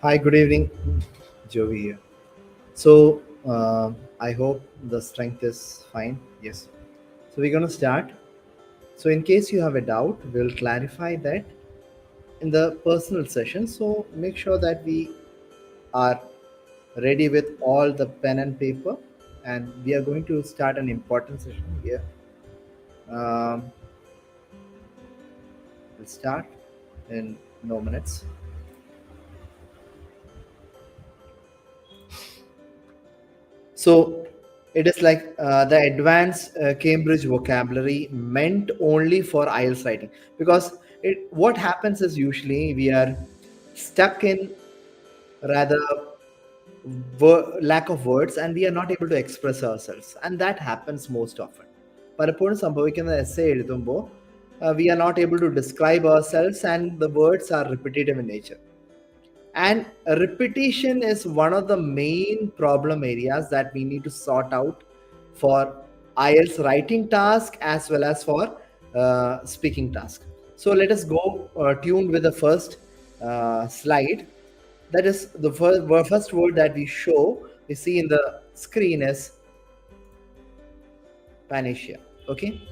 Hi, good evening. Jovy here. So, I hope the strength is fine. Yes. So, we're going to start. So, in case you have a doubt, we'll clarify that in the personal session. So, make sure that we are ready with all the pen and paper. And we are going to start an important session here. Um, we'll start in no minutes. So it is like the advanced Cambridge vocabulary meant only for IELTS writing because what happens is usually we are stuck in rather lack of words and we are not able to express ourselves and that happens most often. പലപ്പോഴും സംഭവിക്കുന്ന essay എഴുതുമ്പോൾ we are not able to describe ourselves and the words are repetitive in nature. And repetition is one of the main problem areas that we need to sort out for IELTS writing task as well as for speaking task. So let us go tuned with the first slide. That is the first word that we see in the screen is panacea. Okay.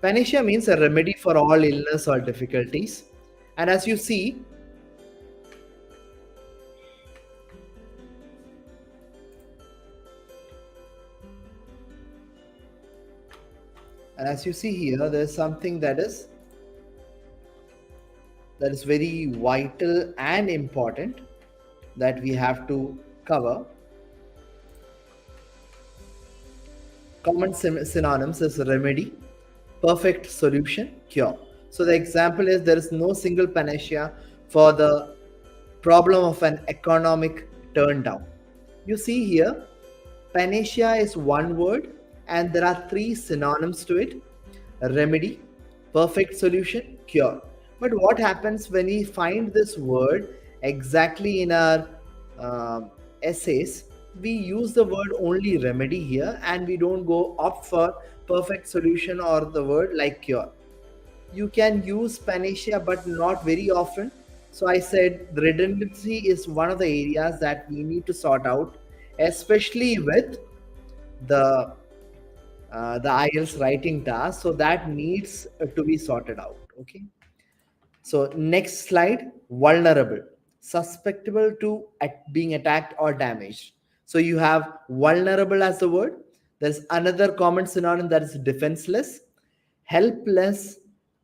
Panacea means a remedy for all illness or difficulties. And as you see, here, there's something that is very vital and important that we have to cover. Common synonyms is remedy, perfect solution, cure. So the example is there is no single panacea for the problem of an economic turn down. You see here, panacea is one word and there are three synonyms to it: remedy, perfect solution, cure. But what happens when we find this word exactly in our essays? We use the word only remedy here and we don't go opt for perfect solution or the word like cure. You can use panacea but not very often. So I said the redundancy is one of the areas that we need to sort out, especially with the the IELTS writing task. So that needs to be sorted out. Okay. So next slide, vulnerable, susceptible to being attacked or damaged. So you have vulnerable as the word. There's another common synonym that is defenseless, helpless,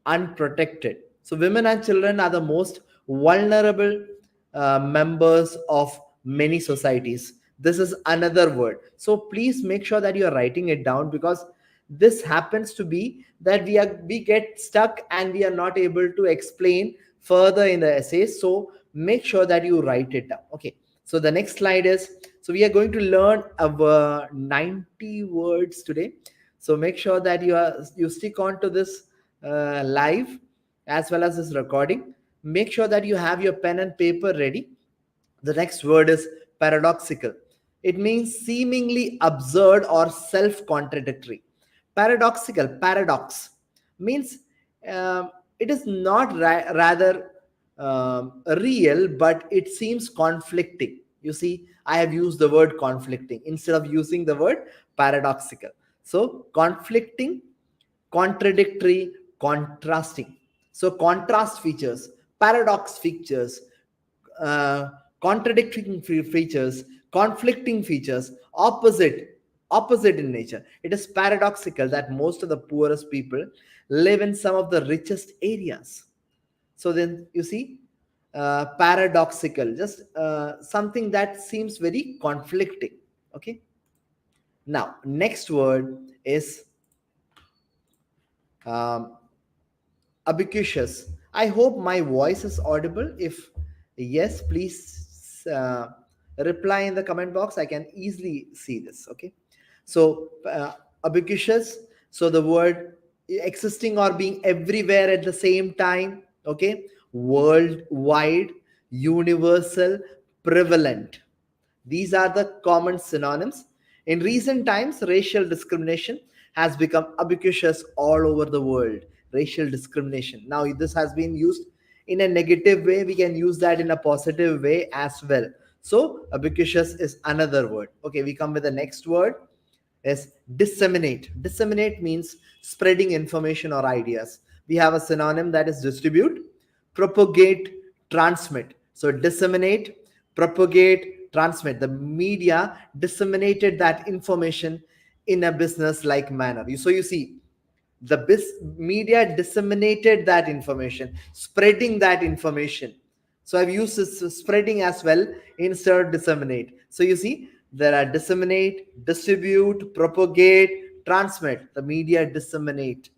unprotected. So women and children are the most vulnerable members of many societies. This is another word. So please make sure that you are writing it down because this happens to be that we get stuck and we are not able to explain further in the essays. So make sure that you write it down. Okay. So the next slide is, so we are going to learn about 90 words today. So make sure that you stick on to this live as well as this recording. Make sure that you have your pen and paper ready. The next word is paradoxical. It means seemingly absurd or self contradictory. Paradoxical, paradox means it is not rather real, but it seems conflicting. You see, I have used the word conflicting instead of using the word paradoxical. So, conflicting, contradictory, contrasting. So, contrast features, paradox features, uh, contradicting features, conflicting features, opposite in nature. It is paradoxical that most of the poorest people live in some of the richest areas. So then you see, paradoxical, just something that seems very conflicting. Okay. Now, next word is um, ubiquitous. I hope my voice is audible. If yes, please reply in the comment box. I can easily see this. Okay. So, ubiquitous. So, the word existing or being everywhere at the same time. Okay. Worldwide, universal, prevalent. These are the common synonyms. In recent times, racial discrimination has become ubiquitous all over the world. Racial discrimination. Now, this has been used in a negative way, we can use that in a positive way as well. So ubiquitous is another word. Okay, we come with the next word is disseminate. Disseminate means spreading information or ideas. We have a synonym that is distribute, propagate, transmit. So disseminate, propagate, transmit. The media disseminated that information in a business like manner. So you see, the media disseminated that information, spreading that information. So I've used this spreading as well instead of disseminate. So you see, there are disseminate, distribute, propagate, transmit. The media disseminate.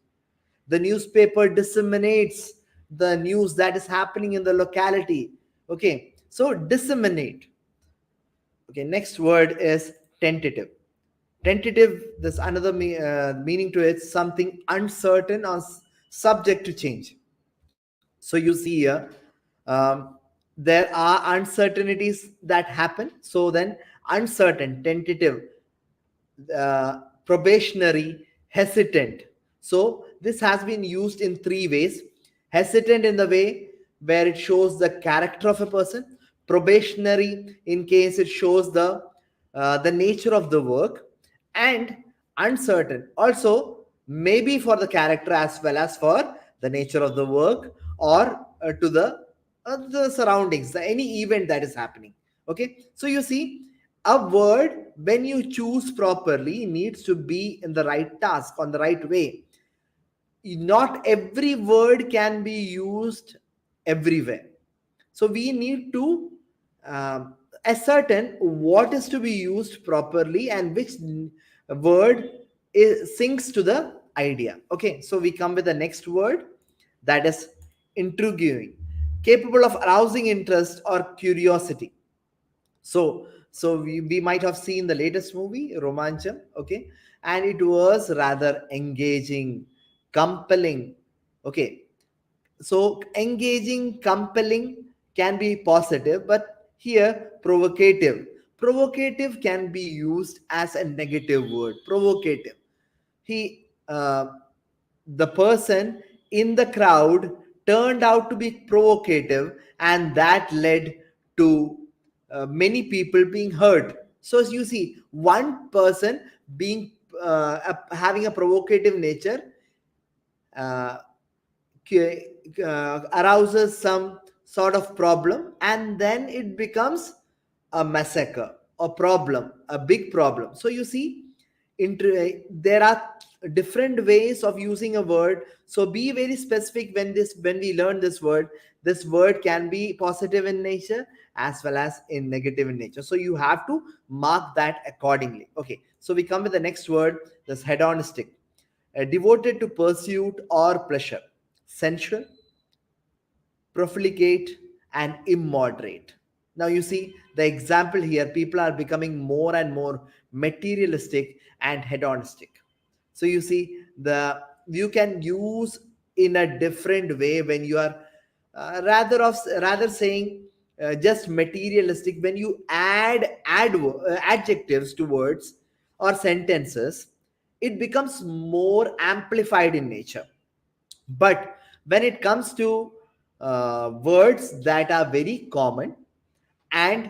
The newspaper disseminates the news that is happening in the locality. Okay, so disseminate. Okay, next word is tentative. Tentative, there's another meaning to it, something uncertain or subject to change. So you see here, um, there are uncertainties that happen. So then, uncertain, tentative, probationary, hesitant. So this has been used in three ways. Hesitant in the way where it shows the character of a person, probationary in case it shows the nature of the work, and uncertain also maybe for the character as well as for the nature of the work, or to the surroundings, any event that is happening. Okay, so you see, a word, when you choose properly, needs to be in the right task, on the right way. Not every word can be used everywhere. So we need to um, ascertain what is to be used properly and which word syncs to the idea. Okay, so we come with the next word, that is intriguing, capable of arousing interest or curiosity. So we might have seen the latest movie Romancham. Okay, and it was rather engaging, compelling. Okay, so engaging, compelling can be positive, but here provocative can be used as a negative word. Provocative, he the person in the crowd turned out to be provocative, and that led to many people being hurt. So as you see, one person being having a provocative nature uh, arouses some sort of problem, and then it becomes a massacre, a problem, a big problem. So you see, there are different ways of using a word. So be very specific when we learn this word. This word can be positive in nature as well as in negative in nature, so you have to mark that accordingly. Okay, so we come with the next word, this hedonistic, devoted to pursuit or pleasure, sensual, profligate, and immoderate. Now you see the example here, people are becoming more and more materialistic and hedonistic. So you see, the you can use in a different way when you are rather saying just materialistic. When you add adjectives to words or sentences, it becomes more amplified in nature. But when it comes to words that are very common, and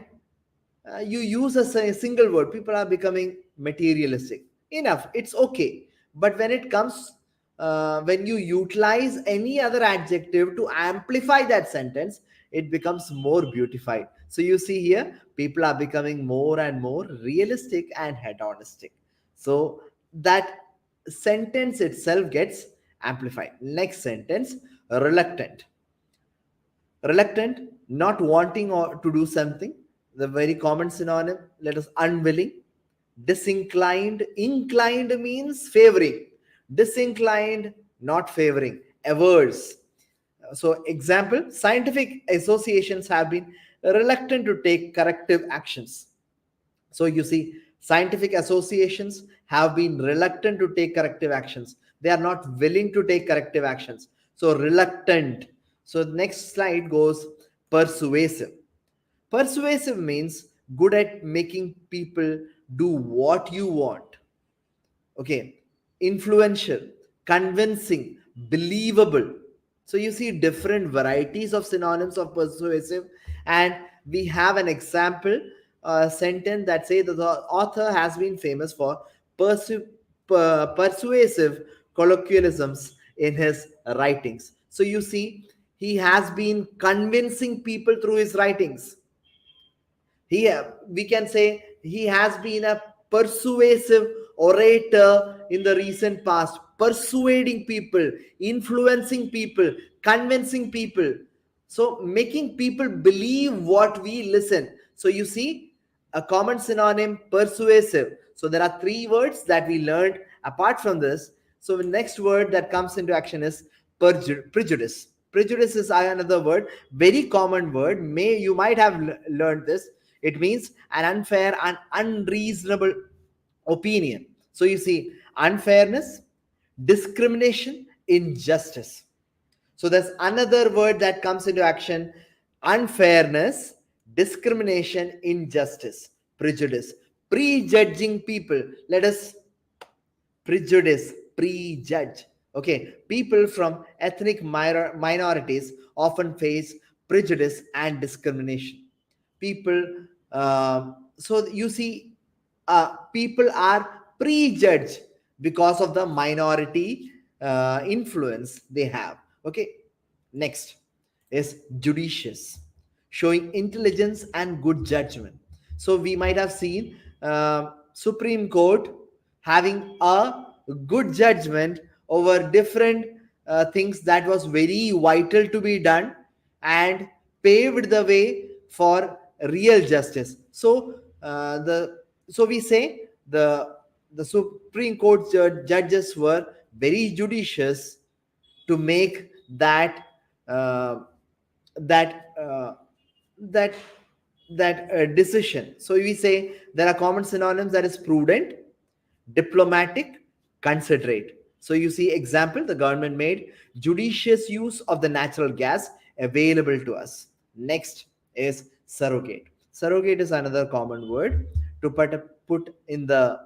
you use a single word, people are becoming materialistic. Enough, it's okay. But when it comes, when you utilize any other adjective to amplify that sentence, it becomes more beautified. So you see here, people are becoming more and more realistic and hedonistic. So that sentence itself gets amplified. Next sentence, reluctant. Reluctant, not wanting or to do something. The very common synonym, let us, unwilling. Disinclined, inclined means favoring. Disinclined, not favoring, averse. So example, scientific associations have been reluctant to take corrective actions. So you see, scientific associations have been reluctant to take corrective actions. They are not willing to take corrective actions. So reluctant. So the next slide goes persuasive. Persuasive means good at making people do what you want. Okay. Influential, convincing, believable. So you see different varieties of synonyms of persuasive, and we have an example sentence that say that the author has been famous for persu- persuasive colloquialisms in his writings. So you see, he has been convincing people through his writings. We can say he has been a persuasive orator in the recent past, persuading people, influencing people, convincing people, so making people believe what we listen. So you see, a common synonym, persuasive. So there are three words that we learned apart from this. So the next word that comes into action is prejudice. Prejudice is another word, very common word. You might have learned this. It means an unfair and unreasonable opinion. So you see, unfairness, discrimination, injustice. So there's another word that comes into action: unfairness, discrimination, injustice, prejudice, prejudging people. Let us prejudice, prejudge. Okay, people from ethnic minorities often face prejudice and discrimination. People, so you see, people are prejudged because of the minority influence they have. Okay, next is judicious, showing intelligence and good judgment. So we might have seen Supreme Court having a good judgment over different things that was very vital to be done, and paved the way for real justice. So we say the Supreme Court judges were very judicious to make uh, that uh, that decision. So we say there are common synonyms, that is prudent, diplomatic, considerate. So you see example, the government made judicious use of the natural gas available to us. Next is surrogate. Surrogate is another common word, to put in the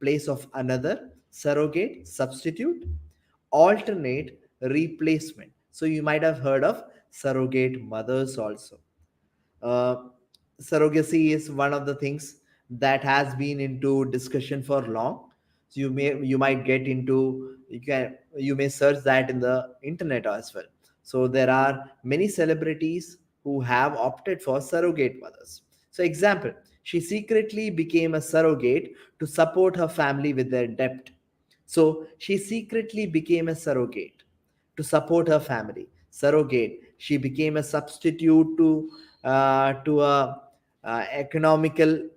place of another. Surrogate, substitute, alternate, replacement. So you might have heard of surrogate mothers also. uh, Surrogacy is one of the things that has been into discussion for long. So you might get into, you may search that in the internet as well. So there are many celebrities who have opted for surrogate mothers. So example, she secretly became a surrogate to support her family with their debt. So she secretly became a surrogate to support her family. Surrogate. She became a substitute to a economical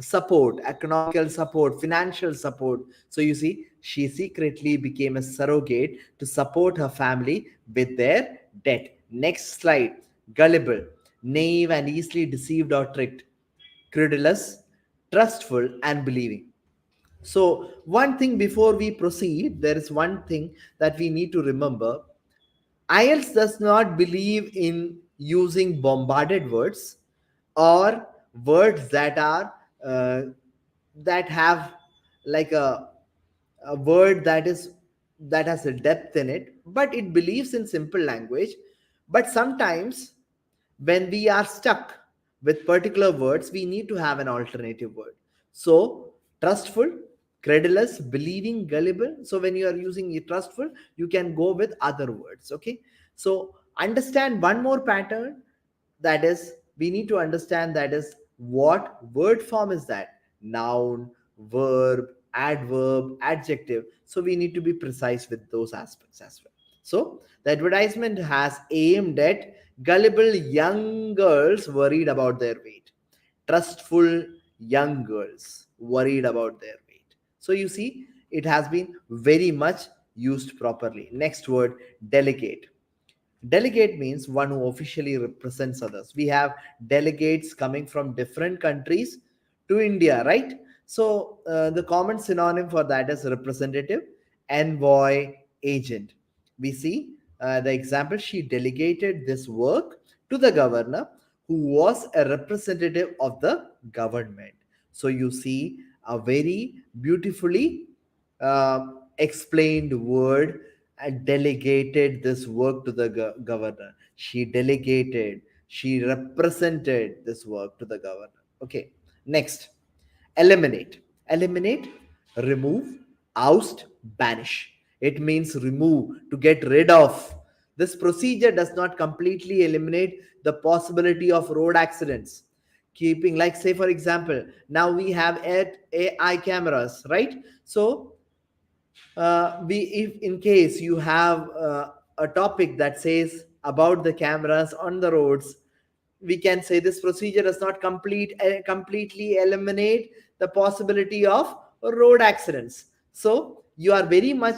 support, financial support. So you see, she secretly became a surrogate to support her family with their debt. Next slide. Gullible, naive and easily deceived or tricked, credulous, trustful, and believing. So, one thing before we proceed, there is one thing that we need to remember. IELTS does not believe in using bombarded words or words that are that have like a word that has a depth in it, but it believes in simple language. But sometimes when we are stuck with particular words, we need to have an alternative word. So trustful, credulous, believing, gullible. So when you are using trustful, you can go with other words. Okay, so understand one more pattern, that is, we need to understand, that is, what word form is that: noun, verb, adverb, adjective. So we need to be precise with those aspects as well. So the advertisement has aimed at gullible young girls worried about their weight, trustful young girls worried about their weight. So you see, it has been very much used properly. Next word, delegate. Delegate means one who officially represents others. We have delegates coming from different countries to India, right? So the common synonym for that is representative, envoy, agent. We see the example, she delegated this work to the governor, who was a representative of the government. So you see a very beautifully explained word delegated this work to the governor. She delegated, she represented this work to the governor. Okay, next, eliminate. Eliminate, remove, oust, banish. It means remove, to get rid of. This procedure does not completely eliminate the possibility of road accidents. Keeping, like, say, for example, now we have AI cameras, right? So we, if in case you have a topic that says about the cameras on the roads, we can say this procedure does not completely eliminate the possibility of road accidents. So you are very much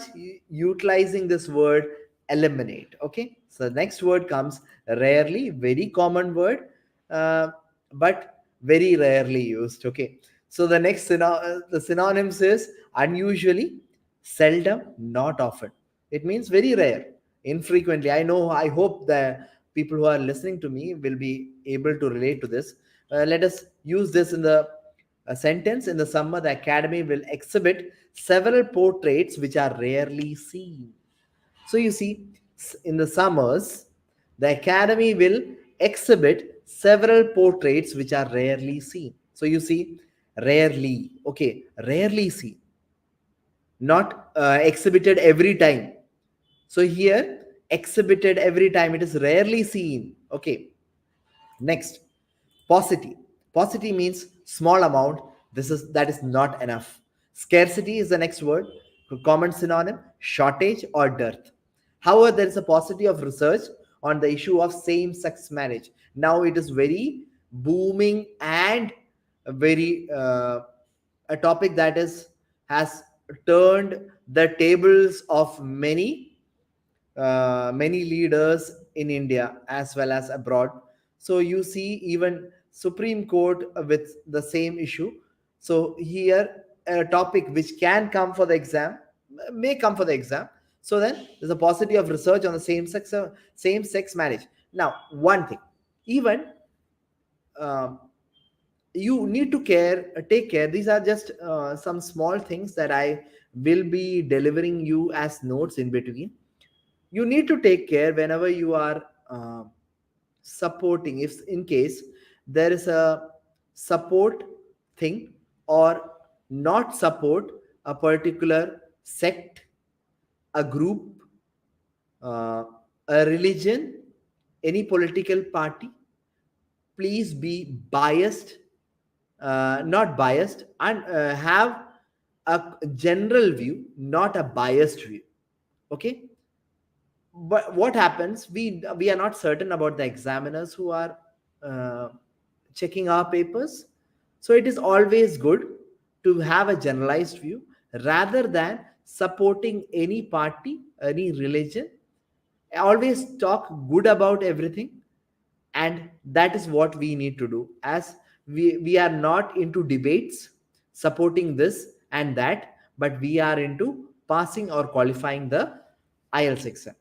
utilizing this word eliminate. Okay, so the next word comes rarely, very common word, uh, but very rarely used. Okay, so the next the synonyms is unusually, seldom, not often. It means very rare, infrequently. I know, I hope the people who are listening to me will be able to relate to this. Let us use this in the sentence. In the summer, the academy will exhibit several portraits which are rarely seen. So you see, in the summers, the academy will exhibit several portraits which are rarely seen. So you see, rarely, okay, rarely seen, not exhibited every time. So here, exhibited every time, it is rarely seen. Okay, next, paucity. Paucity means small amount. That is not enough. Scarcity is the next word. Common synonym, shortage or dearth. However, there is a paucity of research on the issue of same-sex marriage. Now it is very booming and very a topic that is has turned the tables of many leaders in India as well as abroad. So you see, even Supreme Court with the same issue. So here, a topic which can come for the exam, may come for the exam. So then there's a paucity of research on the same sex marriage. Now, one thing, even um, you need to take care. These are just some small things that I will be delivering you as notes in between. You need to take care whenever you are supporting, if in case there is a support thing or not support a particular sect, a group, uh, a religion, any political party. Please be biased, not biased, and have a general view, not a biased view. Okay, but what happens, we are not certain about the examiners who are uh, checking our papers. So it is always good to have a generalized view rather than supporting any party, any religion. Always talk good about everything, and that is what we need to do, as we are not into debates supporting this and that, but we are into passing or qualifying the IELTS exam.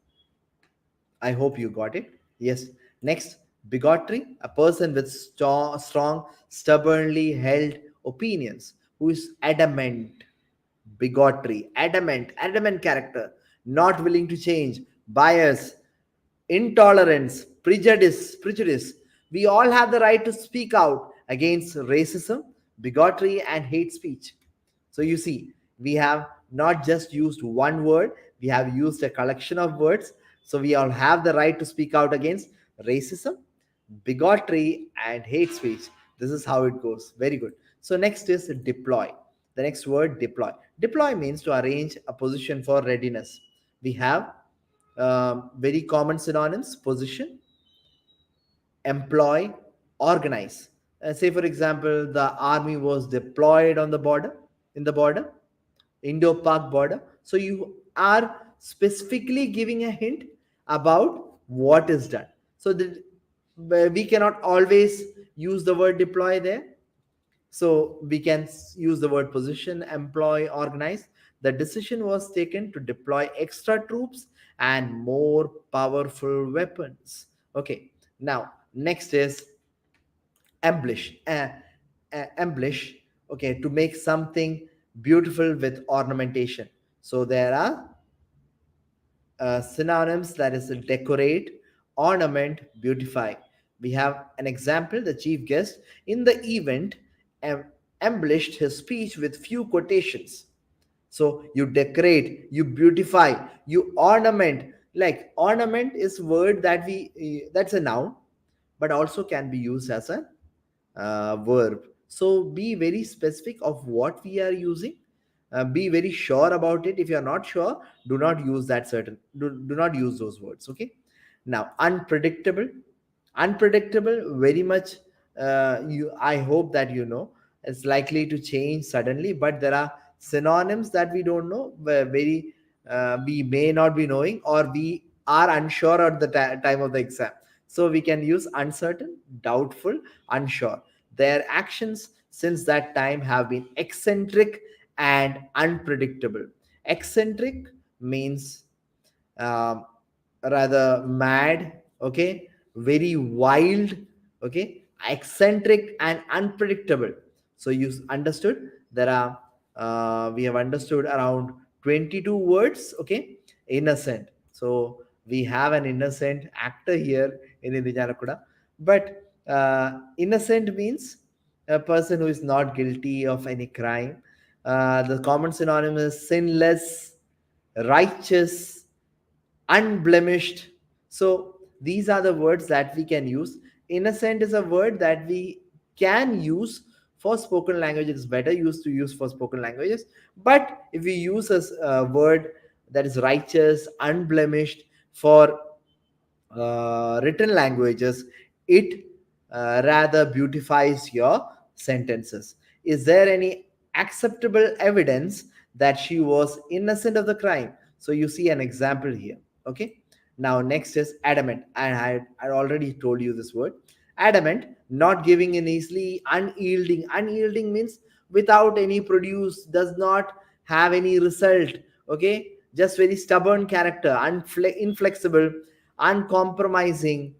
I hope you got it. Yes. Next, bigotry, a person with strong, stubbornly held opinions, who is adamant. Bigotry, adamant character, not willing to change, bias, intolerance, prejudice. We all have the right to speak out against racism, bigotry, and hate speech. So you see, we have not just used one word, we have used a collection of words. So we all have the right to speak out against racism, bigotry, and hate speech. This is how it goes. Very good. So next is deploy. The next word, deploy. Deploy means to arrange a position for readiness. We have very common synonyms: position, employ, organize. Say, for example, the army was deployed on the border, in the border, Indo-Pak border. So you are specifically giving a hint about what is done. So we cannot always use the word deploy there. So we can use the word position, employ, organize. The decision was taken to deploy extra troops and more powerful weapons. Okay. Now, next is embellish. Embellish. Okay, to make something beautiful with ornamentation. So there are synonyms, that is decorate, ornament, beautify. We have an example: the chief guest in the event em- embellished his speech with few quotations. So you decorate, you beautify, you ornament. Like ornament is word that that's a noun, but also can be used as a verb. So be very specific of what we are using. Be very sure about it. If you are not sure, do not use that certain. Do not use those words. Okay. Now, unpredictable. Unpredictable, very much. I hope that you know it's likely to change suddenly, but there are synonyms that we don't know. Very, we may not be knowing, or we are unsure at the time of the exam. So we can use uncertain, doubtful, unsure. Their actions since that time have been eccentric and unpredictable. Eccentric means um, rather mad, okay, very wild, okay, eccentric and unpredictable. So you understood there are we have understood around 22 words, okay. Innocent, so we have an innocent actor here in Irinjalakuda, but innocent means a person who is not guilty of any crime. The common synonym is sinless, righteous, unblemished. So these are the words that we can use. Innocent is a word that we can use for spoken language. It's better used to use for spoken languages. But if we use a word that is righteous, unblemished for written languages, it rather beautifies your sentences. Is there any acceptable evidence that she was innocent of the crime? So you see an example here. Okay. Now next is adamant. I already told you this word. Adamant, not giving in easily, unyielding. Unyielding means without any produce, does not have any result. Okay, just very stubborn character, inflexible, uncompromising,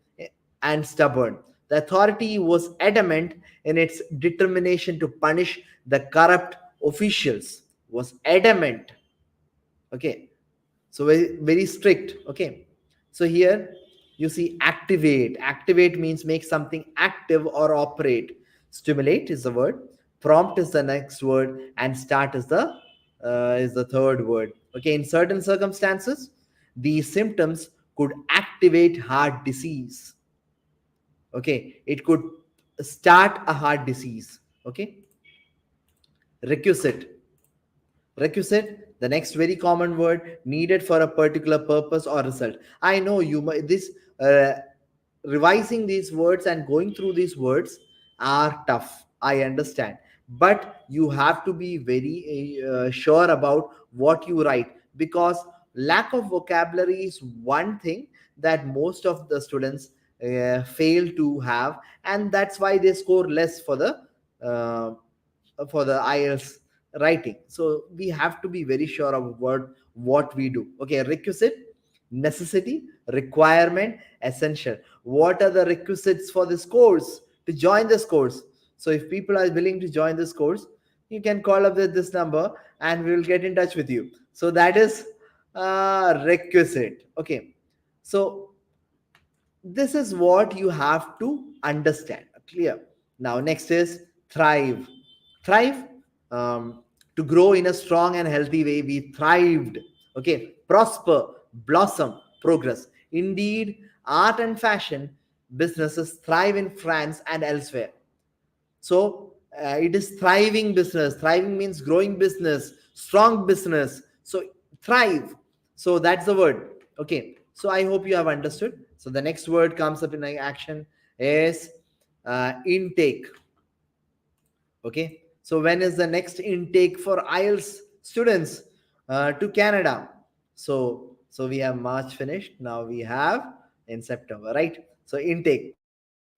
and stubborn. The authority was adamant in its determination to punish the corrupt officials. Was adamant. Okay, so very strict. Okay, so here you see activate. Activate means make something active or operate. Stimulate is the word. Prompt is the next word, and start is the third word. Okay, in certain circumstances, these symptoms could activate heart disease. Okay, it could start a heart disease. Okay, requisite. Requisite, the next very common word, needed for a particular purpose or result. I know you might this revising these words and going through these words are tough, I understand, but you have to be very sure about what you write, because lack of vocabulary is one thing that most of the students fail to have, and that's why they score less uh, for the IELTS writing. So we have to be very sure of what we do. Okay, requisite, necessity, requirement, essential. What are the requisites for this course to join this course? So if people are willing to join this course, you can call up with this number and we will get in touch with you. So that is requisite. Okay. So this is what you have to understand. Clear. Now next is thrive. Thrive, um, to grow in a strong and healthy way. We thrived. Okay, prosper, blossom, progress. Indeed, art and fashion businesses thrive in France and elsewhere. So it is thriving business. Thriving means growing business, strong business. So thrive. So that's the word. Okay, so I hope you have understood. So the next word comes up in action is intake. Okay, so when is the next intake for IELTS students to Canada? So we have March finished. Now we have in September, right? So intake,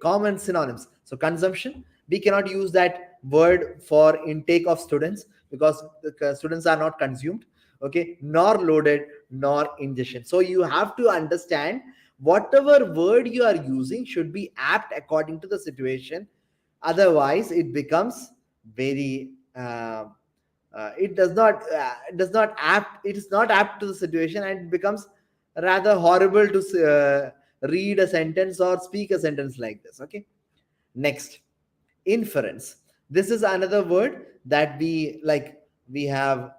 common synonyms. So consumption, we cannot use that word for intake of students because the students are not consumed. Okay, nor loaded nor ingestion. So you have to understand whatever word you are using should be apt according to the situation. Otherwise it becomes very it does not apt, it is not apt to the situation, and it becomes rather horrible to read a sentence or speak a sentence like this. Okay. Next, inference. This is another word that we like. We have,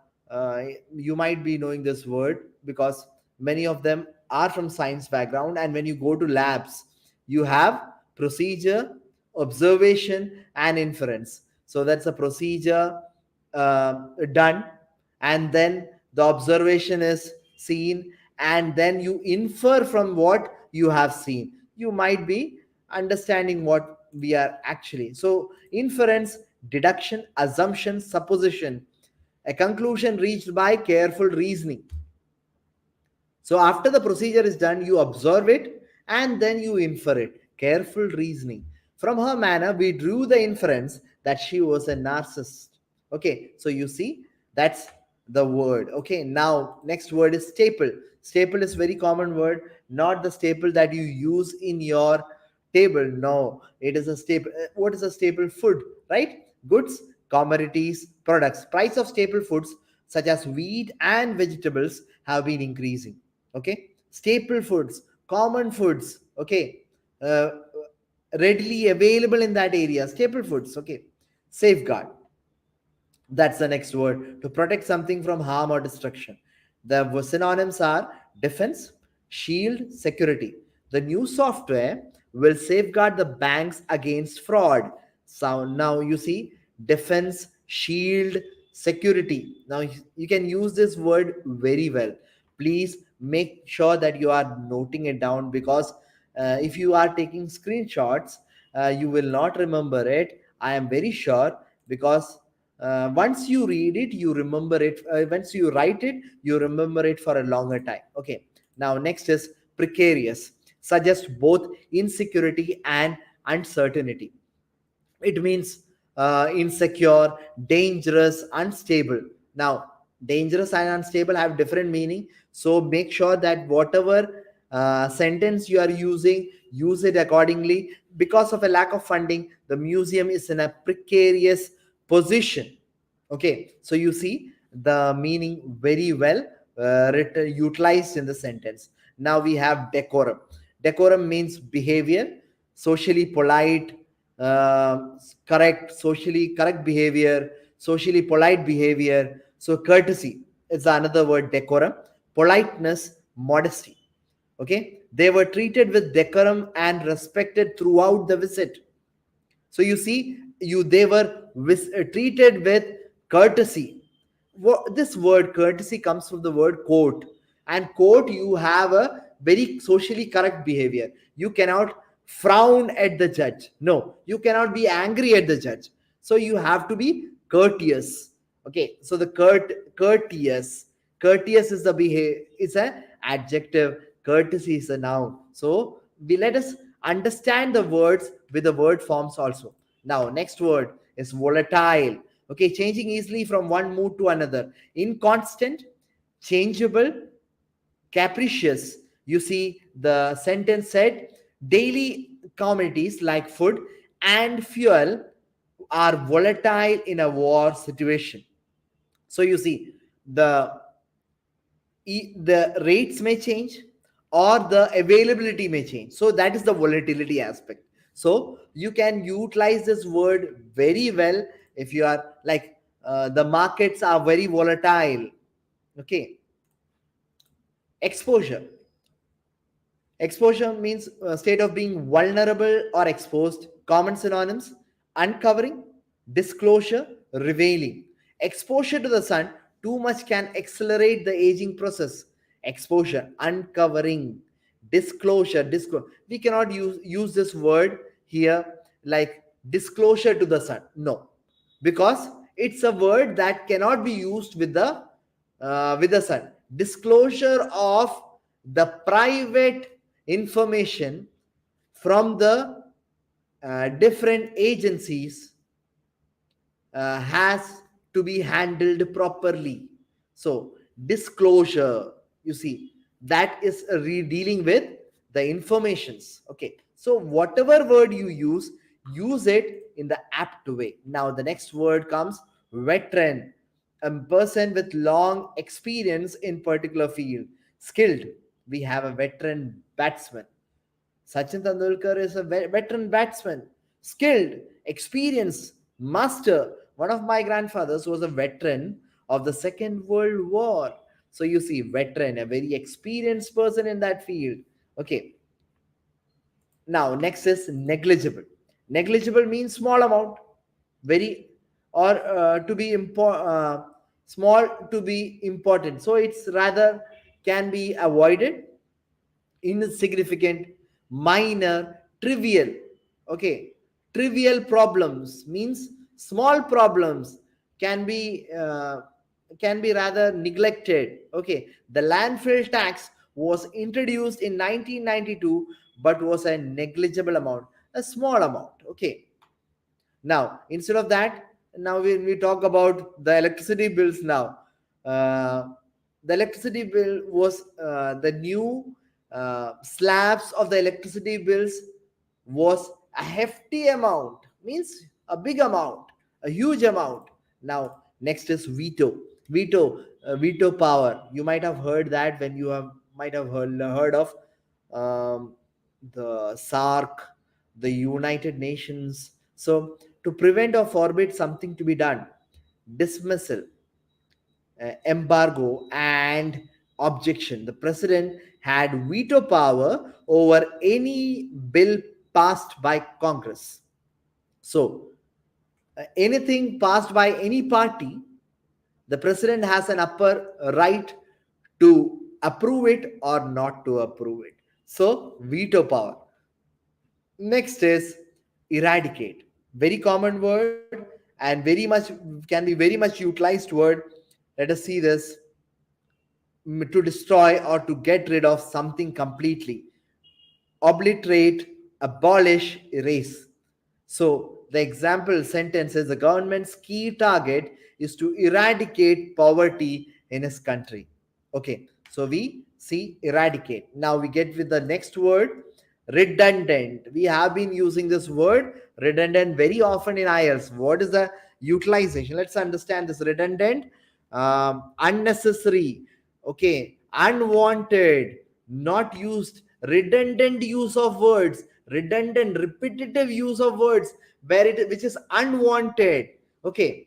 you might be knowing this word because many of them are from science background, and when you go to labs, you have procedure, observation, and inference. So that's a procedure done, and then the observation is seen, and then you infer from what you have seen. You might be understanding what we are actually. So inference, deduction, assumption, supposition, a conclusion reached by careful reasoning. So after the procedure is done, you observe it and then you infer it. Careful reasoning. From her manner, we drew the inference that she was a narcissist. Okay, so you see, that's the word. Okay, now next word is staple. Staple is very common word, not the staple that you use in your table. No, it is a staple. What is a staple? Food, right? Goods, commodities, products. Price of staple foods such as wheat and vegetables have been increasing. Okay, staple foods, common foods. Okay, uh, readily available in that area. Staple foods. Okay, safeguard, that's the next word. To protect something from harm or destruction. The synonyms are defense, shield, security. The new software will safeguard the banks against fraud. So now you see defense, shield, security. Now you can use this word very well. Please make sure that you are noting it down, because if you are taking screenshots, you will not remember it. I am very sure, because once you read it, you remember it. Once you write it, you remember it for a longer time. Okay, now next is precarious, suggests both insecurity and uncertainty. It means insecure, dangerous, unstable. Now dangerous and unstable have different meaning, so make sure that whatever sentence you are using, use it accordingly. Because of a lack of funding, the museum is in a precarious position. Okay, so you see the meaning very well utilized in the sentence. Now we have decorum. Decorum means behavior, socially polite, correct, socially correct behavior, socially polite behavior. So courtesy is another word, decorum. Politeness, modesty. Okay, they were treated with decorum and respected throughout the visit. So you see, they were treated with courtesy. This word courtesy comes from the word court, and court, you have a very socially correct behavior. You cannot frown at the judge. No, you cannot be angry at the judge. So you have to be courteous. Okay, so the courteous is the behavior, is a adjective. Courtesy is a noun. So we let us understand the words with the word forms also. Now next word is volatile. Okay, changing easily from one mood to another. Inconstant, changeable, capricious. You see, the sentence said daily commodities like food and fuel are volatile in a war situation. So you see, the the rates may change or the availability may change. So that is the volatility aspect. So you can utilize this word very well if you are like, the markets are very volatile. Okay, exposure. Exposure means a state of being vulnerable or exposed. Common synonyms: uncovering, disclosure, revealing. Exposure to the sun too much can accelerate the aging process. Exposure, uncovering, disclosure. We cannot use this word here like disclosure to the sun. No, because it's a word that cannot be used with the sun. Disclosure of the private information from the different agencies has to be handled properly. So disclosure, you see, that is dealing with the informations. Okay, so whatever word you use it in the apt way. Now the next word comes veteran, a person with long experience in particular field. Skilled, We have a veteran batsman. Sachin Tendulkar is a veteran batsman, skilled, experienced, master. One of my grandfathers was a veteran of the Second World War. So you see, veteran, a very experienced person in that field. Okay. Now, next is negligible. Negligible means small amount, very, or to be small to be important. So it's rather can be avoided, insignificant, minor, trivial. Okay, trivial problems means small problems can be uh, can be rather neglected. Okay, the landfill tax was introduced in 1992, but was a negligible amount, a small amount. Okay, now, instead of that, now we talk about the electricity bills now. Uh, the electricity bill was the new slabs of the electricity bills was a hefty amount, means a big amount, a huge amount. Now, next is veto. Veto power. You might have heard that when you have might have heard of um, the SARC, the United Nations. So, to prevent or forbid something to be done, dismissal, embargo, and objection. The president had veto power over any bill passed by Congress. So, anything passed by any party, the president has an upper right to approve it or not to approve it. So, veto power. Next is eradicate. Very common word and very much can be very much utilized word. Let us see this: to destroy or to get rid of something completely, obliterate, abolish, erase. So the example sentence is the government's key target is to eradicate poverty in his country. Okay, so we see eradicate. Now we get with the next word, redundant. We have been using this word redundant very often in IELTS. What is the utilization? Let's understand this redundant, unnecessary, okay, unwanted, not used, redundant use of words, redundant, repetitive use of words where it which is unwanted. Okay.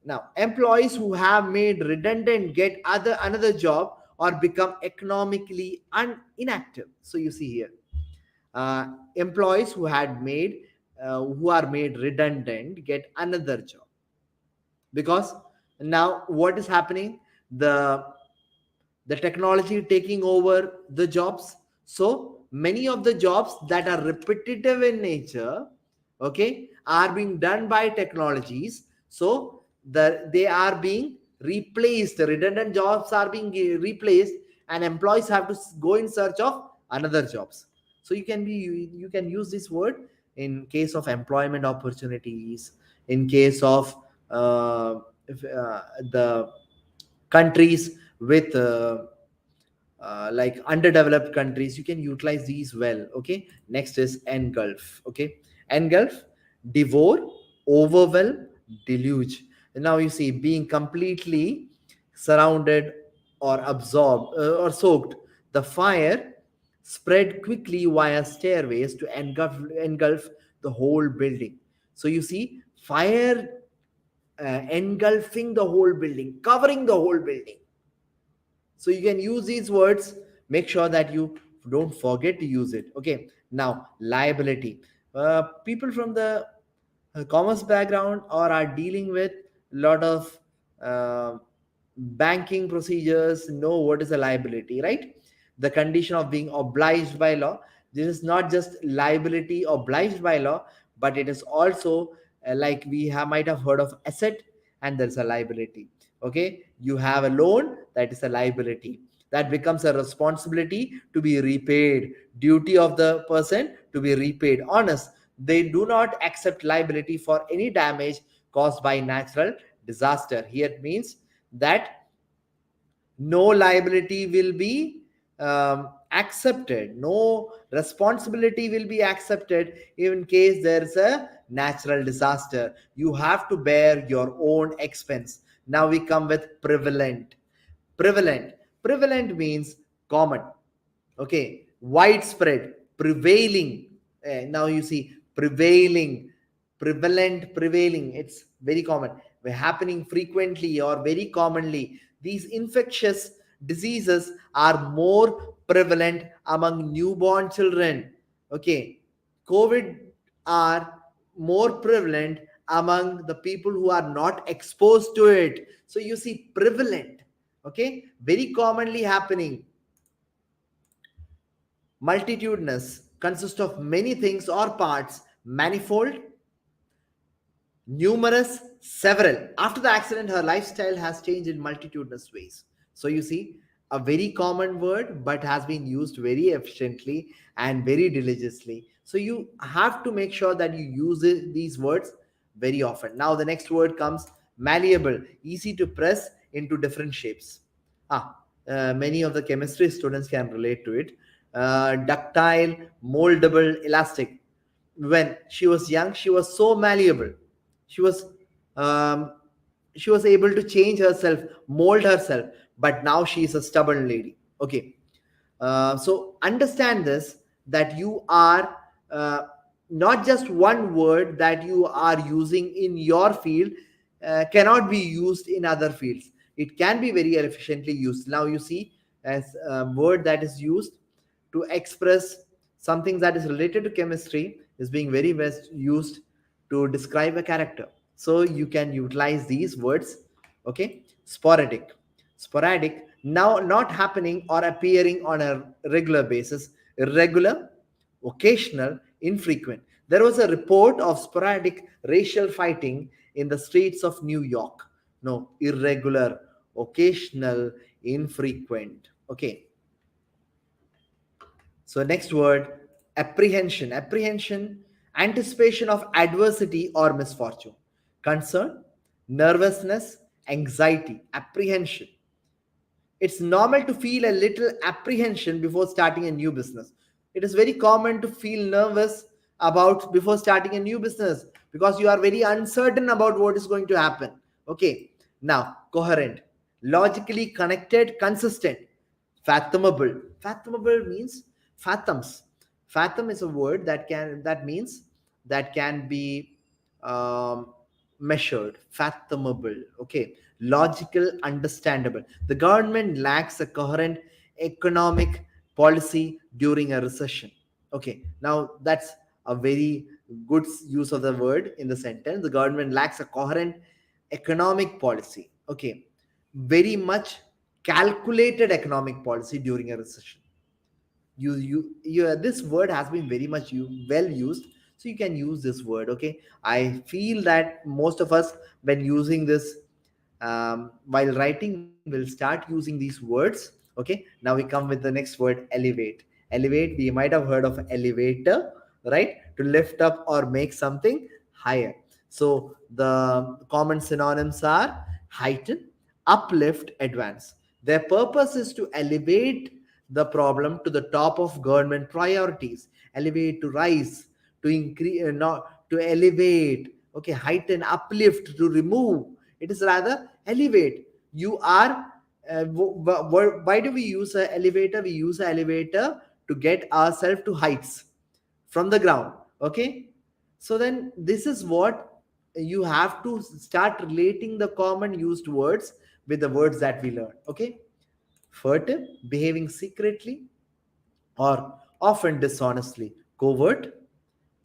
Now, employees who have made redundant get other another job or become economically inactive. So you see here, employees who are made redundant get another job, because now what is happening, the technology taking over the jobs. So many of the jobs that are repetitive in nature, okay, are being done by technologies. So they are being replaced, the redundant jobs are being replaced, and employees have to go in search of another jobs. So you can use this word in case of employment opportunities, in case of the countries with like underdeveloped countries, you can utilize these well. Okay, next is engulf. Okay, engulf, devour, overwhelm, deluge. Now you see, being completely surrounded or absorbed or soaked. The fire spread quickly via stairways to engulf the whole building. So you see, fire engulfing the whole building, covering the whole building. So you can use these words. Make sure that you don't forget to use it. Okay. Now, liability. People from the commerce background or are dealing with a lot of uh, banking procedures know what is a liability, right? The condition of being obliged by law. This is not just liability obliged by law, but it is also like we might have heard of asset, and there's a liability. Okay, you have a loan, that is a liability, that becomes a responsibility to be repaid, duty of the person to be repaid. Honest, they do not accept liability for any damage caused by natural disaster. Here it means that no liability will be accepted, no responsibility will be accepted in case there is a natural disaster. You have to bear your own expense. Now we come with prevalent. Prevalent means common. Okay, widespread, prevailing. Now you see prevailing, prevalent, prevailing. It's very common. Happening frequently or very commonly. These infectious diseases are more prevalent among newborn children. Okay, COVID are more prevalent among the people who are not exposed to it. So you see prevalent. Okay, very commonly happening. Multitudinous consists of many things or parts, manifold, numerous, several. After the accident, her lifestyle has changed in multitudinous ways. So you see, a very common word, but has been used very efficiently and very diligently. So you have to make sure that you use these words very often. Now, the next word comes malleable, easy to press into different shapes. Many of the chemistry students can relate to it. Ductile, moldable, elastic. When she was young, she was so malleable. She was um, she was able to change herself, mold herself, but now she is a stubborn lady. Okay, so understand this, that you are not just one word that you are using in your field cannot be used in other fields. It can be very efficiently used. Now you see, as a word that is used to express something that is related to chemistry is being very best used to describe a character. So you can utilize these words. Okay, sporadic. Sporadic, now not happening or appearing on a regular basis. Irregular, occasional, infrequent. There was a report of sporadic racial fighting in the streets of New York. No, irregular, occasional, infrequent. Okay, so next word, apprehension. Apprehension, anticipation of adversity or misfortune. Concern, nervousness, anxiety, apprehension. It's normal to feel a little apprehension before starting a new business. It is very common to feel nervous about before starting a new business because you are very uncertain about what is going to happen. Okay, now coherent, logically connected, consistent, fathomable. Fathomable means fathoms. Fathom is a word that means that can be measured. Fathomable. Okay, logical, understandable. The government lacks a coherent economic policy during a recession. Okay, now that's a very good use of the word in the sentence. The government lacks a coherent economic policy. Okay, very much calculated economic policy during a recession. You this word has been very much well used, so you can use this word. Okay, I feel that most of us, when using this while writing, will start using these words. Okay, now we come with the next word, elevate. Elevate, we might have heard of elevator, right? To lift up or make something higher. So the common synonyms are heighten, uplift, advance. Their purpose is to elevate the problem to the top of government priorities. Elevate, to rise, to increase, not to elevate. Okay, heighten, uplift, to remove. It is rather elevate. You are why do we use an elevator? We use an elevator to get ourselves to heights from the ground. Okay, so then this is what you have to start relating the common used words with the words that we learn. Okay, furtive, behaving secretly or often dishonestly. Covert,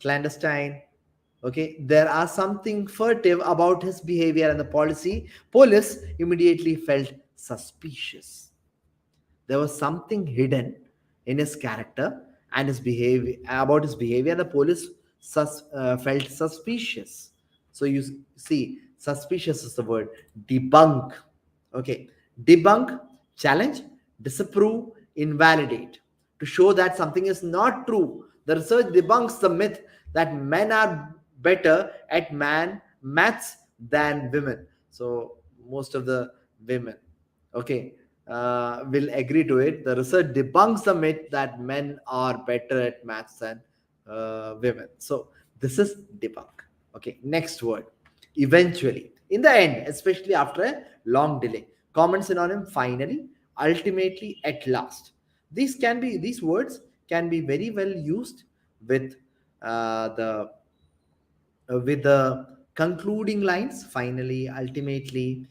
clandestine. Okay, there are something furtive about his behavior and the police immediately felt suspicious. There was something hidden in his character and his behavior, about his behavior, and the police felt suspicious. So you see, suspicious is the word. Debunk. Okay, debunk, challenge, disapprove, invalidate, to show that something is not true. The research debunks the myth that men are better at maths than women. So most of the women, okay, will agree to it. The research debunks the myth that men are better at maths than women. So this is debunk. Okay, next word, eventually, in the end, especially after a long delay. Common synonym, finally, ultimately, at last. These words can be very well used with the with the concluding lines, finally, ultimately.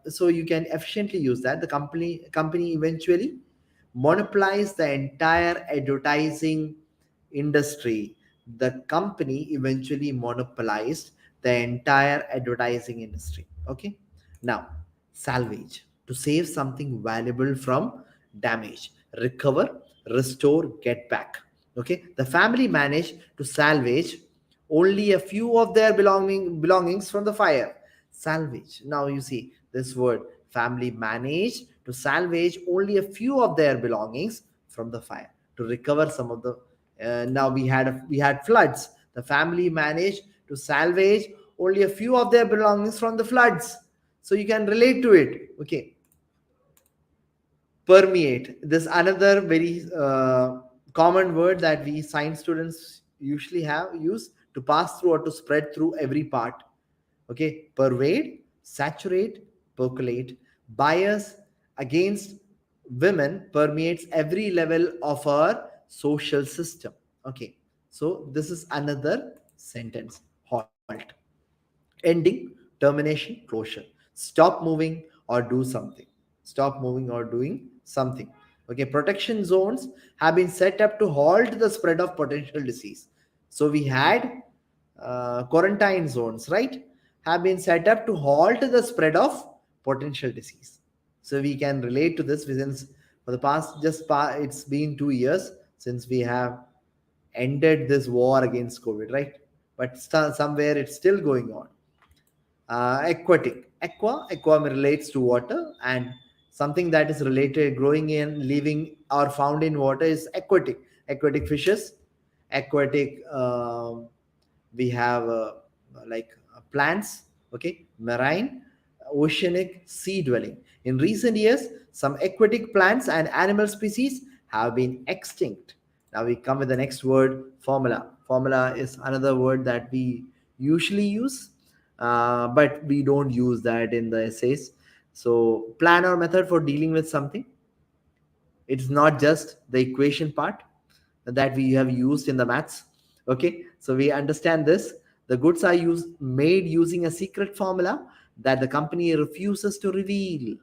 So you can efficiently use that. The company eventually monopolized the entire advertising industry. The company eventually monopolized the entire advertising industry. Okay. Now, salvage, to save something valuable from damage, recover, restore, get back. Okay. The family managed to salvage only a few of their belongings from the fire. Salvage. Now you see this word, family managed to salvage only a few of their belongings from the fire, to recover some of the. Now we had floods. The family managed to salvage only a few of their belongings from the floods. So you can relate to it. Okay. Permeate, this another very common word that we science students usually have used, to pass through or to spread through every part. Okay. Pervade, saturate, percolate, bias against women permeates every level of our social system. Okay. So this is another sentence. Halt, ending, termination, closure. Stop moving or do something. Stop moving or doing something. Okay. Protection zones have been set up to halt the spread of potential disease. So we had quarantine zones, right, have been set up to halt the spread of potential disease. So we can relate to this, since for the past it's been 2 years since we have ended this war against COVID, right? But somewhere it's still going on. Aquatic. Aqua relates to water, and something that is related, growing in, living, or found in water is aquatic. Aquatic fishes, aquatic. We have like plants. Okay, marine, oceanic, sea dwelling. In recent years, some aquatic plants and animal species have been extinct. Now we come with the next word, formula. Formula is another word that we usually use, but we don't use that in the essays. So, plan or method for dealing with something. It's not just the equation part that we have used in the maths. Okay, so we understand this. The goods are made using a secret formula that the company refuses to reveal.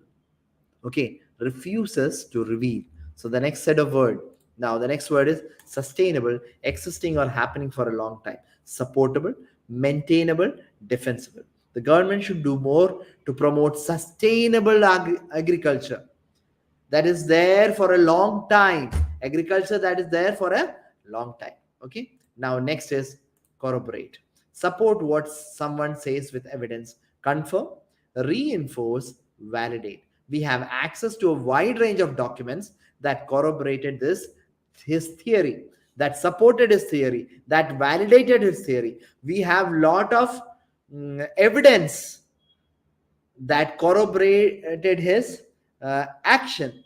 Okay, refuses to reveal. So the next set of word, now the next word is sustainable, existing or happening for a long time, supportable, maintainable, defensible. The government should do more to promote sustainable agriculture that is there for a long time. Agriculture that is there for a long time. Okay. Now next is corroborate, support what someone says with evidence, confirm, reinforce, validate. We have access to a wide range of documents that corroborated this his theory, that supported his theory, that validated his theory. We have lot of evidence that corroborated his action.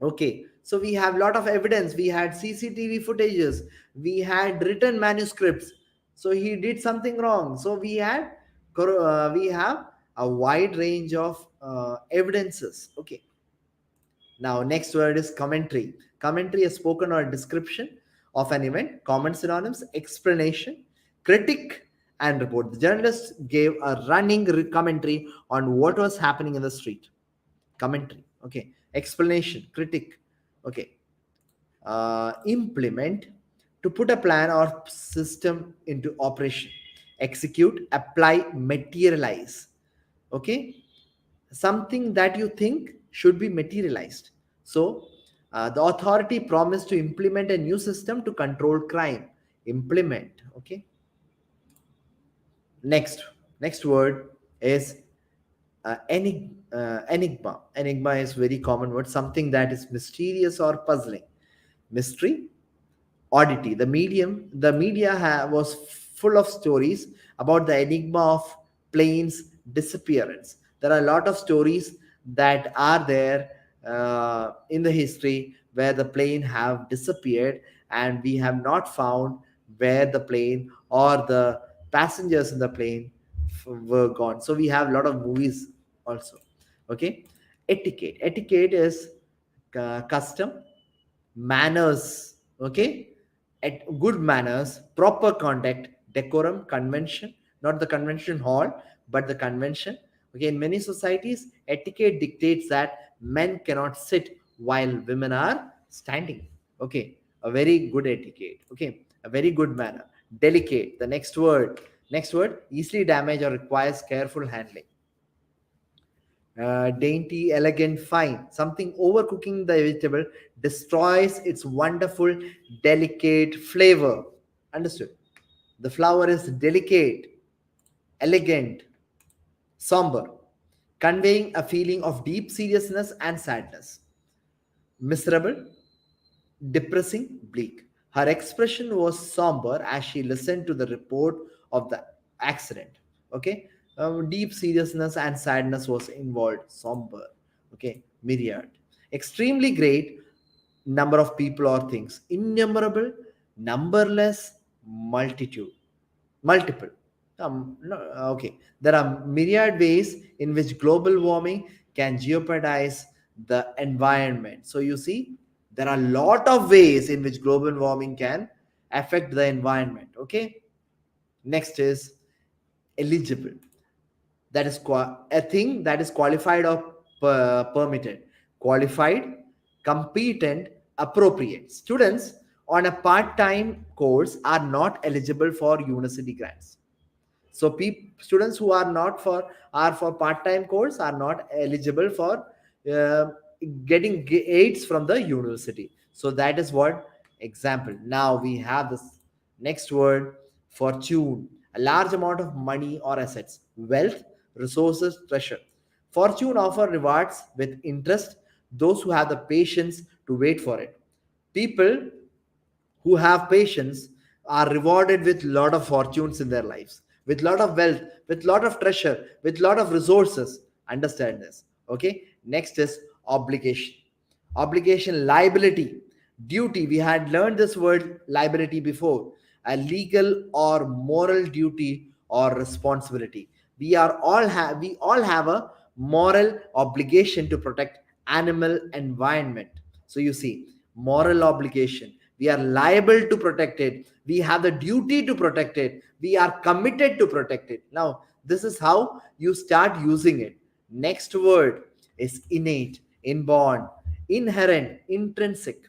Okay, so we have lot of evidence. We had CCTV footages. We had written manuscripts. So he did something wrong. So we have a wide range of evidences. Okay. Now next word is commentary. Commentary is spoken or description of an event. Common synonyms: explanation, critic, and report. The journalist gave a running commentary on what was happening in the street. Commentary. Okay. Explanation, critic. Okay. Implement, to put a plan or system into operation. Execute, apply, materialize. Okay. Something that you think should be materialized. So the authority promised to implement a new system to control crime. Implement. Okay. Next word is enigma. Enigma is very common word, something that is mysterious or puzzling. Mystery, oddity. The media was full of stories about the enigma of planes disappearance. There are a lot of stories that are there in the history where the plane have disappeared, and we have not found where the plane or the passengers in the plane were gone. So we have a lot of movies also. Okay. Etiquette is custom, manners, okay, at good manners, proper conduct, decorum, convention, not the convention hall, but the convention. Okay, in many societies, etiquette dictates that men cannot sit while women are standing. Okay, a very good etiquette. Okay, a very good manner. Delicate, the next word. Next word, easily damaged or requires careful handling. Dainty, elegant, fine. Something overcooking the vegetable destroys its wonderful, delicate flavor. Understood? The flower is delicate, elegant, somber, conveying a feeling of deep seriousness and sadness. Miserable, depressing, bleak. Her expression was somber as she listened to the report of the accident. Okay, deep seriousness and sadness was involved. Somber. Okay, myriad. Extremely great number of people or things. Innumerable, numberless, multitude, multiple. No, okay, there are myriad ways in which global warming can jeopardize the environment. So you see, there are a lot of ways in which global warming can affect the environment. Okay, next is eligible. That is a thing that is qualified or permitted. Qualified, competent, appropriate. Students on a part-time course are not eligible for university grants. So students who are for part-time course are not eligible for uh, getting aids from the university. So that is what example. Now we have this next word, fortune. A large amount of money or assets, wealth, resources, treasure. Fortune offer rewards with interest those who have the patience to wait for it. People who have patience are rewarded with lot of fortunes in their lives, with lot of wealth, with lot of treasure, with lot of resources. Understand this. Okay, next is obligation. Obligation, liability, duty. We had learned this word liability before. A legal or moral duty or responsibility. We all have a moral obligation to protect animal environment. So you see, moral obligation, we are liable to protect it, we have the duty to protect it, we are committed to protect it. Now this is how you start using it. Next word is innate, inborn, inherent, intrinsic.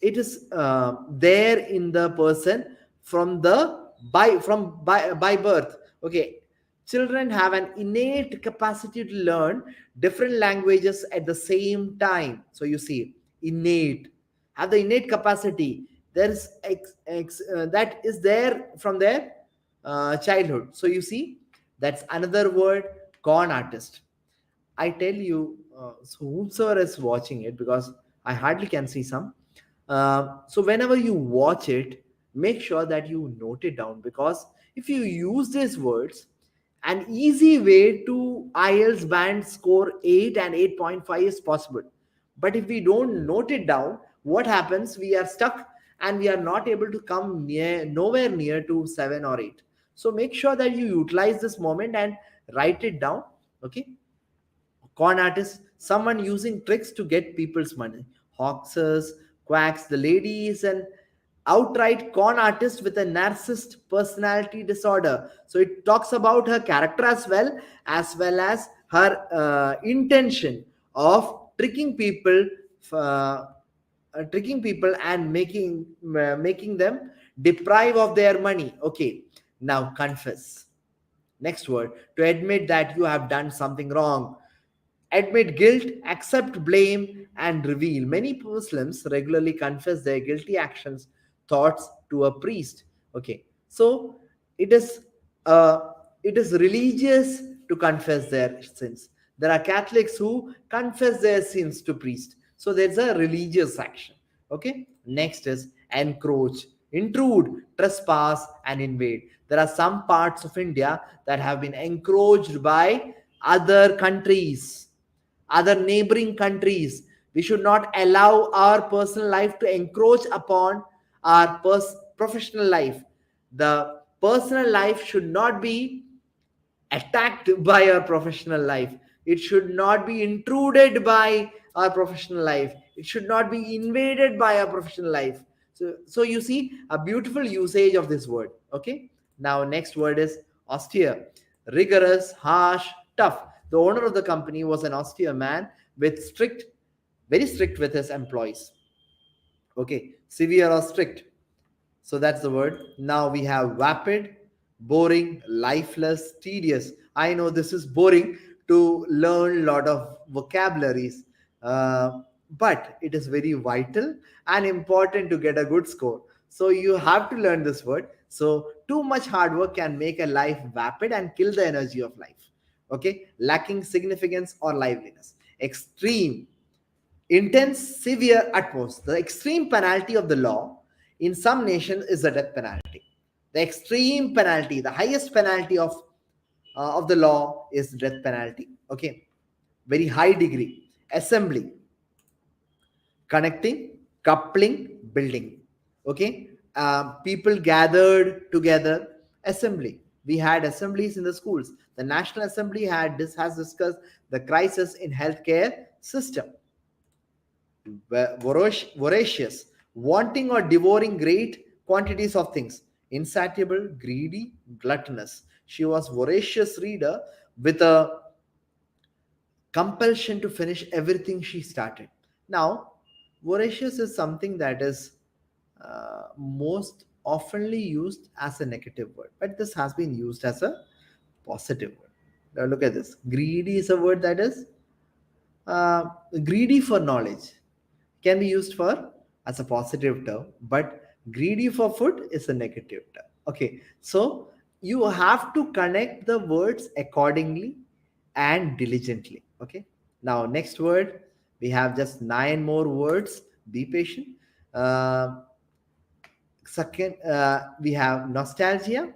It is there in the person from the by birth. Okay, children have an innate capacity to learn different languages at the same time. So you see, innate, have the innate capacity. There is that is there from their childhood. So you see, that's another word, con artist. I tell you, so whomsoever is watching it, because I hardly can see some. So whenever you watch it, make sure that you note it down, because if you use these words, an easy way to IELTS band score 8 and 8.5 is possible. But if we don't note it down, what happens? We are stuck and we are not able to come nowhere near to 7 or 8. So make sure that you utilize this moment and write it down. Okay, con artist, someone using tricks to get people's money. Hoaxers, quacks, the lady is an outright con artist with a narcissist personality disorder. So it talks about her character as well as her intention of uh, tricking people and making them deprive of their money. Okay, now confess. Next word, to admit that you have done something wrong. Admit guilt, accept blame, and reveal. Many Muslims regularly confess their guilty actions, thoughts to a priest. Okay, so it is uh, it is religious to confess their sins. There are Catholics who confess their sins to priest. So there's a religious action. Okay, next is encroach, intrude, trespass, and invade. There are some parts of India that have been encroached by other countries, other neighboring countries. We should not allow our personal life to encroach upon our professional life. The personal life should not be attacked by our professional life. It should not be intruded by our professional life. It should not be invaded by our professional life. So you see a beautiful usage of this word. Okay. Now next word is austere, rigorous, harsh, tough. The owner of the company was an austere man with strict, very strict with his employees. Okay, severe or strict. So that's the word. Now we have vapid, boring, lifeless, tedious. I know this is boring to learn a lot of vocabularies, but it is very vital and important to get a good score. So you have to learn this word. So too much hard work can make a life vapid and kill the energy of life. Okay, lacking significance or liveliness. Extreme, intense, severe at most. The extreme penalty of the law in some nations is the death penalty. The extreme penalty, the highest penalty of the law is death penalty. Okay, very high degree. Assembly, connecting, coupling, building. Okay, people gathered together. Assembly. We had assemblies in the schools. The National Assembly had this has discussed the crisis in healthcare system. Voracious, wanting or devouring great quantities of things, insatiable, greedy, gluttonous. She was voracious reader with a compulsion to finish everything she started. Now, voracious is something that is most oftenly used as a negative word, but this has been used as a positive word. Now look at this. Greedy is a word that is uh, greedy for knowledge, can be used for as a positive term, but greedy for food is a negative term. Okay, so you have to connect the words accordingly and diligently. Okay, now next word, we have just 9 more words. Be patient. uh, Second, we have nostalgia,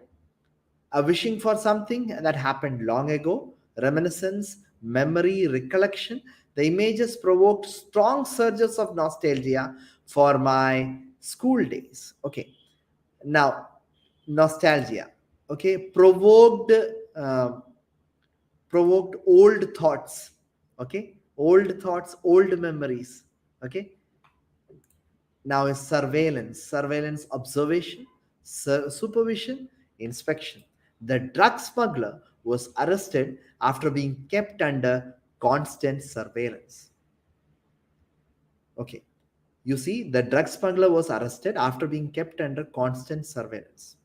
a wishing for something that happened long ago, reminiscence, memory, recollection. The images provoked strong surges of nostalgia for my school days. Okay, now nostalgia. Okay, uh, provoked old thoughts. Okay, old thoughts, old memories. Okay, now is surveillance. Surveillance, observation, supervision, inspection. The drug smuggler was arrested after being kept under constant surveillance. Okay. You see, the drug smuggler was arrested after being kept under constant surveillance.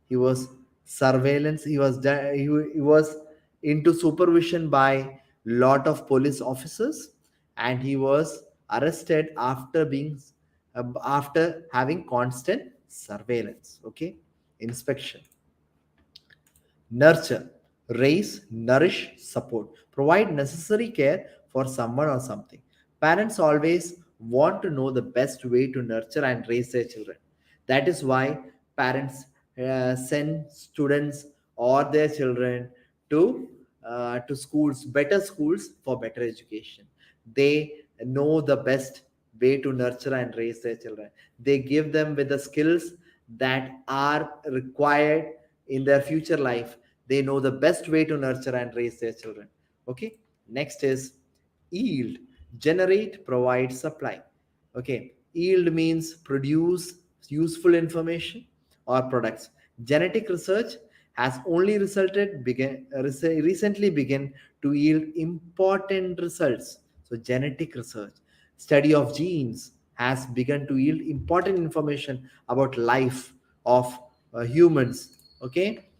He was surveillance. He was into supervision by lot of police officers, and he was arrested after having constant surveillance. Okay, inspection. Nurture, raise, nourish, support, provide necessary care for someone or something. Parents always want to know the best way to nurture and raise their children. That is why parents send students or their children to schools, better schools for better education. They know the best way to nurture and raise their children. They give them with the skills that are required in their future life. They know the best way to nurture and raise their children. Okay, next is yield, generate, provide, supply. Okay, yield means produce useful information or products. Genetic research has only recently begun to yield important results. So genetic research, study of genes, has begun to yield important information about life of humans. Okay,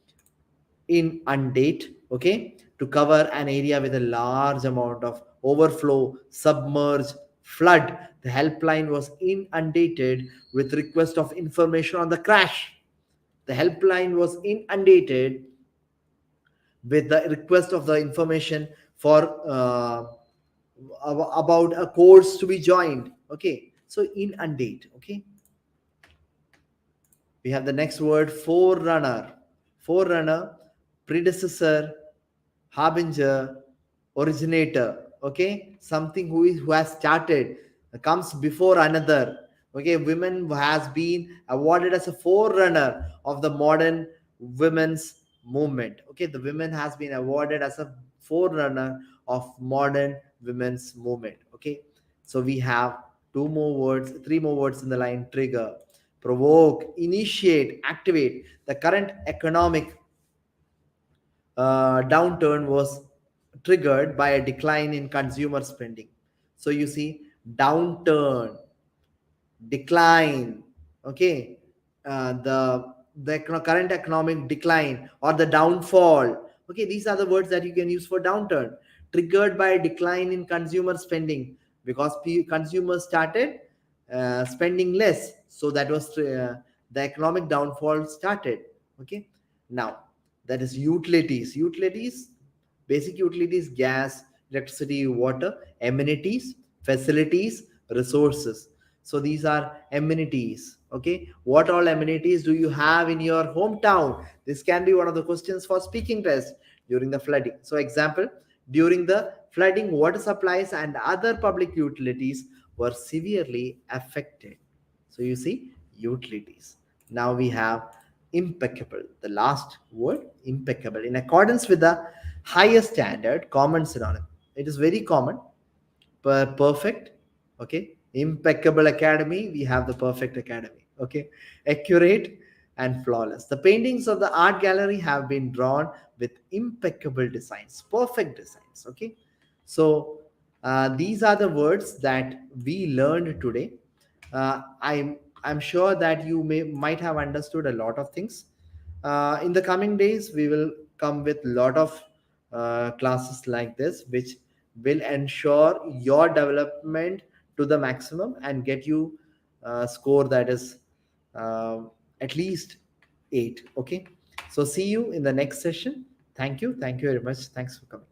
inundate. Okay, to cover an area with a large amount of overflow, submerge, flood. The helpline was inundated with request of information on the crash. The helpline was inundated with the request of the information for about a course to be joined. Okay, so inundate. Okay, we have the next word, forerunner. Forerunner, predecessor, harbinger, originator. Okay, something who has started, comes before another. Okay, women has been awarded as a forerunner of the modern women's movement. Okay, the women has been awarded as a forerunner of modern women's movement. Okay, so we have two more words, three more words in the line: trigger, provoke, initiate, activate. The current economic downturn was triggered by a decline in consumer spending. So you see, downturn, decline, okay, the current economic decline or the downfall. Okay, these are the words that you can use for downturn. Triggered by a decline in consumer spending, because consumers started spending less, so that was the economic downfall started. Okay, now that is utilities. Basic utilities: gas, electricity, water. Amenities: facilities, resources. So these are amenities. Okay, what all amenities do you have in your hometown? This can be one of the questions for speaking test during the flooding. So example: during the flooding, water supplies and other public utilities were severely affected. So you see, utilities. Now we have impeccable, the last word: impeccable. In accordance with the higher standard, common synonym. It is very common. Perfect, okay. Impeccable academy, we have the perfect academy, okay. Accurate and flawless. The paintings of the art gallery have been drawn with impeccable designs, perfect designs, okay. So these are the words that we learned today. I'm sure that you might have understood a lot of things. In the coming days we will come with a lot of classes like this, which will ensure your development to the maximum and get you score that is uh, at least 8. Okay, so see you in the next session. Thank you very much. Thanks for coming.